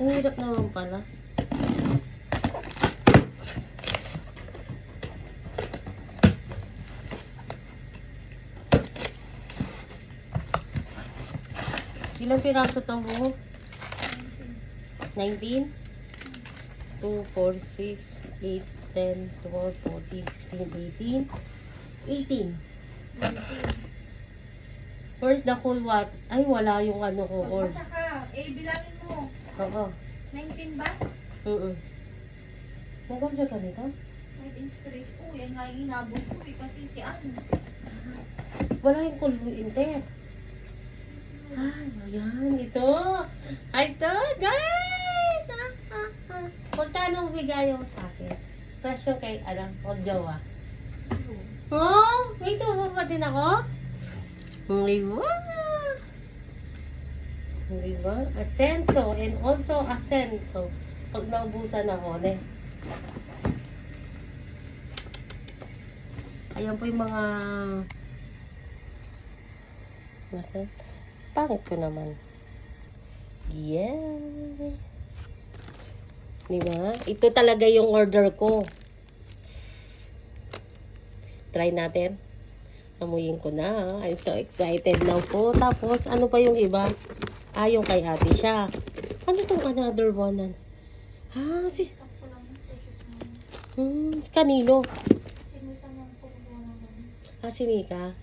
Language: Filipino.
Ang hirap naman pala. Ilang piraso to mo? 19? 2, 4, 6, 8, 10, 12, 14, 16, 18. 18. Where's the whole what? Ay, wala yung ano ko. Magbasa ka. Bilangin mo. Oo. 19 ba? Nagkamsa ka nito? With inspiration. Yan nga yung inabot ko kasi si Anne. Wala yung kulbuinte. Ay, ayan. Ito. Ay, ito. Guys! Magkano bigay mo sa akin? Fresh yung kay, huwag jowa. Oh, may tubo pa din ako? Diba? Diba? Ascenso and also ascenso. Pag naubusan ako, ayan po yung mga nasa pangit ko naman. Yeah. Diba? Ito talaga yung order ko. Try natin. Amuyin ko na. I'm so excited now po. Tapos, ano pa yung iba? Yung kay ate siya. Ano tong another one? Si... kanino? Sinika naman po. Si Nika.